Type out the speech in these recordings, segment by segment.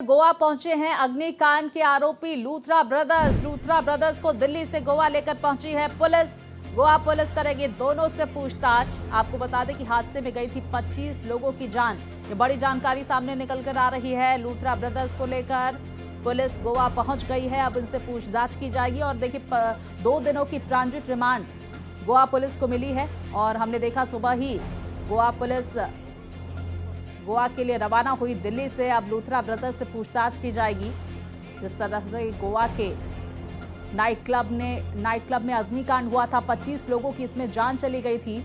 गोवा पहुंचे हैं अग्निकांड के आरोपी लूथरा ब्रदर्स। लूथरा ब्रदर्स को दिल्ली से गोवा लेकर पहुंची है पुलिस। गोवा पुलिस करेगी दोनों से पूछताछ। आपको बता दें कि हादसे में गई थी 25 लोगों की जान। ये बड़ी जानकारी सामने निकल कर आ रही है। लूथरा ब्रदर्स को लेकर पुलिस गोवा पहुंच गई है। अब इनसे पूछताछ की जाएगी। और देखिए 2 दिनों की ट्रांजिट रिमांड गोवा पुलिस को मिली है। और हमने देखा सुबह ही गोवा पुलिस गोवा के लिए रवाना हुई दिल्ली से। अब लूथरा ब्रदर्स से पूछताछ की जाएगी। जिस तरह से गोवा के नाइट क्लब में अग्निकांड हुआ था, 25 लोगों की इसमें जान चली गई थी।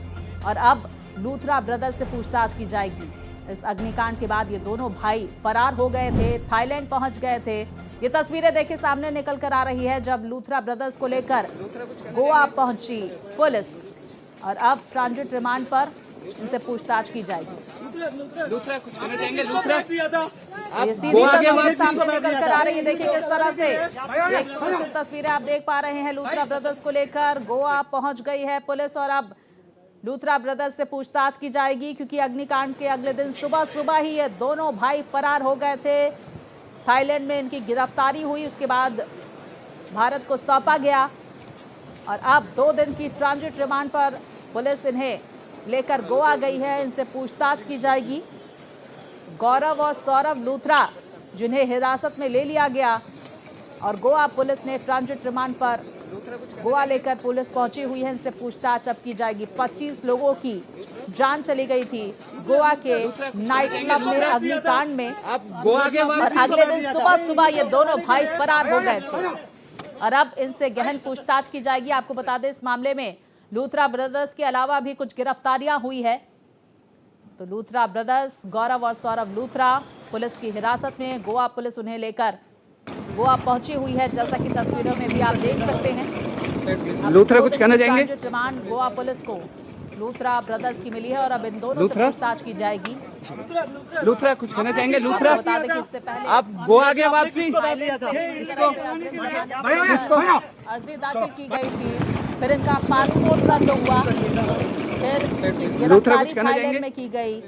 और अब लूथरा ब्रदर्स से पूछताछ की जाएगी। इस अग्निकांड के बाद ये दोनों भाई फरार हो गए थे, थाईलैंड पहुंच गए थे। ये तस्वीरें देखिए सामने निकल कर आ रही है जब लूथरा ब्रदर्स को लेकर गोवा पहुंची पुलिस। और अब ट्रांजिट रिमांड पर इनसे पूछताछ की जाएगी। लूथरा कुछ कहना चाहेंगे? लूथरा ये सीधी तस्वीरें सामने निकल कर आ रही है। देखिए किस तरह से एक्सक्लूसिव तस्वीरें आप देख पा रहे हैं। लूथरा ब्रदर्स को लेकर गोवा पहुंच गई है पुलिस। और अब लूथरा ब्रदर्स से पूछताछ की जाएगी, क्योंकि अग्निकांड के अगले दिन सुबह ही ये दोनों भाई फरार हो गए थे। थाईलैंड में इनकी गिरफ्तारी हुई, उसके बाद भारत को सौंपा गया। और अब 2 दिन की ट्रांजिट रिमांड पर पुलिस इन्हें लेकर गोवा गई है। इनसे पूछताछ की जाएगी। गौरव और सौरभ लूथरा जिन्हें हिरासत में ले लिया गया और गोवा पुलिस ने ट्रांजिट रिमांड पर गोवा लेकर पुलिस पहुंची हुई है। इनसे पूछताछ अब की जाएगी। 25 लोगों की जान चली गई थी गोवा के नाइट क्लब में अग्निकांड में। और अगले दिन सुबह ये दोनों भाई फरार हो गए थे। और अब इनसे गहन पूछताछ की जाएगी। आपको बता दें इस मामले में लूथरा ब्रदर्स के अलावा भी कुछ गिरफ्तारियां हुई है। तो लूथरा ब्रदर्स गौरव और सौरभ लूथरा पुलिस की हिरासत में। गोवा पुलिस उन्हें लेकर गोवा पहुंची हुई है, जैसा कि तस्वीरों में भी आप देख सकते हैं। लूथरा कुछ कहना चाहेंगे? रिमांड गोवा पुलिस को लूथरा ब्रदर्स की मिली है। और अब इन दोनों से पूछताछ की जाएगी। लूथरा कुछ कहना चाहेंगे? लूथरा बता दें कि इससे पहले आप गोवा के वापसी अर्जी दाखिल की गई थी, फिर इनका पासपोर्ट रद्द हुआ, फिर लूथरा कुछ कहना चाहेंगे? में की गई,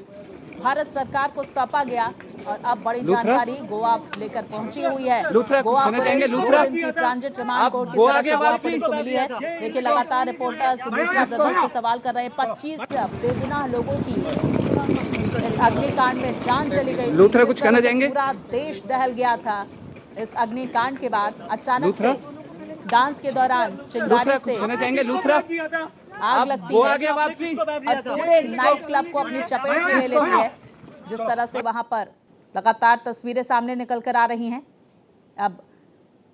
भारत सरकार को सौंपा गया। और अब बड़ी जानकारी गोवा लेकर पहुंची हुई है। लूथरा कुछ कहना चाहेंगे? लूथरा ट्रांजिट रिमांड कोर्ट की गोवा तरफ के से गोवा वापसी पुलिस को मिली है। देखिए लगातार रिपोर्टर्स लूथरा ब्रदर्स से सवाल कर रहे हैं। 25 बेगुनाह लोगों की इस अग्निकांड में जान चली गई। लूथरा कुछ कहना चाहेंगे? पूरा देश दहल गया था इस अग्निकांड के बाद। अचानक से डांस के दौरान चिंगारी से कहना चाहेंगे? लूथरा आग लगती गोवा है के वापसी और पूरे नाइट क्लब को अपनी चपेट में ले लेती है। जिस तरह से वहां पर लगातार तस्वीरें सामने निकल कर आ रही हैं। अब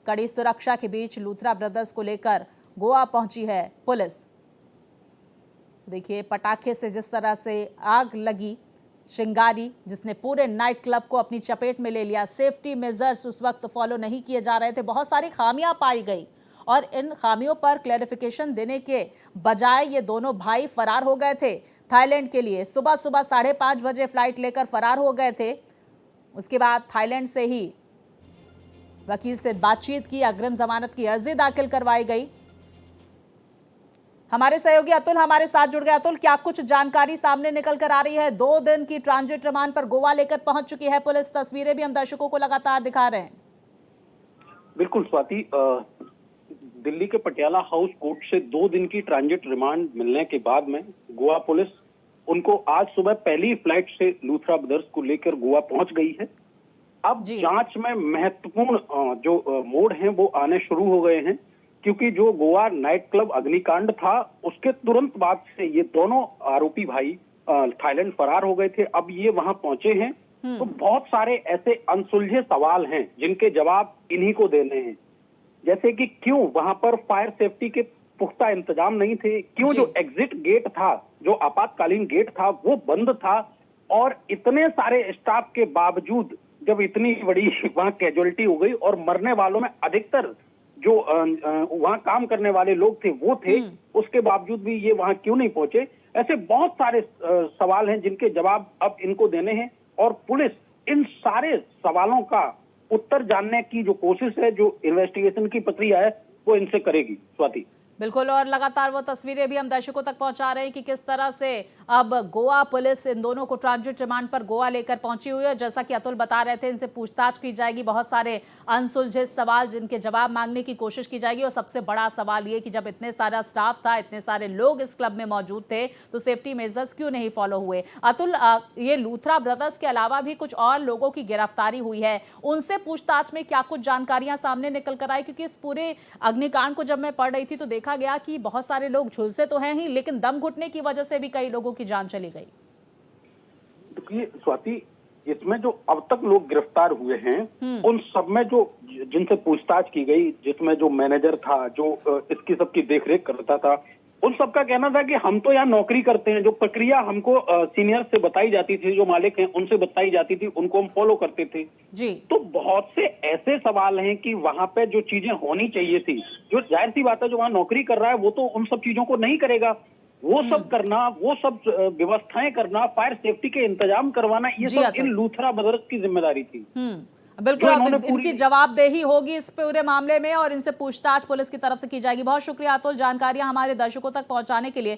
कड़ी सुरक्षा के बीच लूथरा ब्रदर्स को लेकर गोवा पहुंची है पुलिस। देखिए पटाखे से जिस तरह से आग लगी, चिंगारी जिसने पूरे नाइट क्लब को अपनी चपेट में ले लिया। सेफ्टी मेजर्स उस वक्त फॉलो नहीं किए जा रहे थे। बहुत सारी खामियां पाई गई और इन खामियों पर क्लैरिफिकेशन देने के बजाय ये दोनों भाई फरार हो गए थे थाईलैंड के लिए। सुबह 5:30 बजे फ्लाइट लेकर फरार हो गए थे। उसके बाद थाईलैंड से ही वकील से बातचीत की, अग्रिम जमानत की अर्जी दाखिल करवाई गई। हमारे सहयोगी अतुल हमारे साथ जुड़ गए। अतुल, क्या कुछ जानकारी सामने निकल कर आ रही है? 2 दिन की ट्रांजिट रिमांड पर गोवा लेकर पहुंच चुकी है पुलिस। तस्वीरें भी हम दर्शकों को लगातार दिखा रहे हैं। बिल्कुल स्वाति, दिल्ली के पटियाला हाउस कोर्ट से 2 दिन की ट्रांजिट रिमांड मिलने के बाद में गोवा पुलिस उनको आज सुबह पहली फ्लाइट से लूथरा ब्रदर्स को लेकर गोवा पहुंच गई है। अब जांच में महत्वपूर्ण जो मोड़ हैं वो आने शुरू हो गए हैं, क्योंकि जो गोवा नाइट क्लब अग्निकांड था उसके तुरंत बाद से ये दोनों आरोपी भाई थाईलैंड फरार हो गए थे। अब ये वहां पहुंचे हैं तो बहुत सारे ऐसे अनसुलझे सवाल हैं जिनके जवाब इन्हीं को देने हैं। जैसे कि क्यों वहां पर फायर सेफ्टी के पुख्ता इंतजाम नहीं थे, क्यों जो एग्जिट गेट था, जो आपातकालीन गेट था वो बंद था, और इतने सारे स्टाफ के बावजूद जब इतनी बड़ी वहां कैजुअलिटी हो गई और मरने वालों में अधिकतर जो वहां काम करने वाले लोग थे वो थे, उसके बावजूद भी ये वहां क्यों नहीं पहुंचे। ऐसे बहुत सारे सवाल हैं जिनके जवाब अब इनको देने हैं। और पुलिस इन सारे सवालों का उत्तर जानने की जो कोशिश है, जो इन्वेस्टिगेशन की प्रक्रिया है, वो इनसे करेगी। स्वाति, बिल्कुल, और लगातार वो तस्वीरें भी हम दर्शकों तक पहुंचा रहे हैं कि किस तरह से अब गोवा पुलिस इन दोनों को ट्रांजिट रिमांड पर गोवा लेकर पहुंची हुई है। जैसा कि अतुल बता रहे थे, इनसे पूछताछ की जाएगी, बहुत सारे अनसुलझे सवाल जिनके जवाब मांगने की कोशिश की जाएगी। और सबसे बड़ा सवाल ये कि जब इतने सारा स्टाफ था, इतने सारे लोग इस क्लब में मौजूद थे, तो सेफ्टी मेजर्स क्यों नहीं फॉलो हुए। अतुल, ये लूथरा ब्रदर्स के अलावा भी कुछ और लोगों की गिरफ्तारी हुई है, उनसे पूछताछ में क्या कुछ जानकारियां सामने निकल कर आई? क्योंकि इस पूरे अग्निकांड को जब मैं पढ़ रही थी तो देखा गया कि बहुत सारे लोग झुलसे तो हैं ही, लेकिन दम घुटने की वजह से भी कई लोगों की जान चली गई। देखिए स्वाति, इसमें जो अब तक लोग गिरफ्तार हुए हैं उन सब में जो जिनसे पूछताछ की गई, जिसमें जो मैनेजर था, जो इसकी सबकी देखरेख करता था, उन सबका कहना था कि हम तो यहाँ नौकरी करते हैं, जो प्रक्रिया हमको सीनियर से बताई जाती थी, जो मालिक हैं उनसे बताई जाती थी, उनको हम फॉलो करते थे जी। तो बहुत से ऐसे सवाल हैं कि वहां पे जो चीजें होनी चाहिए थी, जो जाहिर सी बात है जो वहां नौकरी कर रहा है वो तो उन सब चीजों को नहीं करेगा, वो सब करना, वो सब व्यवस्थाएं करना, फायर सेफ्टी के इंतजाम करवाना, ये सब इन लूथरा ब्रदर्स की जिम्मेदारी थी। बिल्कुल, अब इनकी जवाबदेही होगी इस पूरे मामले में और इनसे पूछताछ पुलिस की तरफ से की जाएगी। बहुत शुक्रिया अतुल, जानकारियां हमारे दर्शकों तक पहुंचाने के लिए।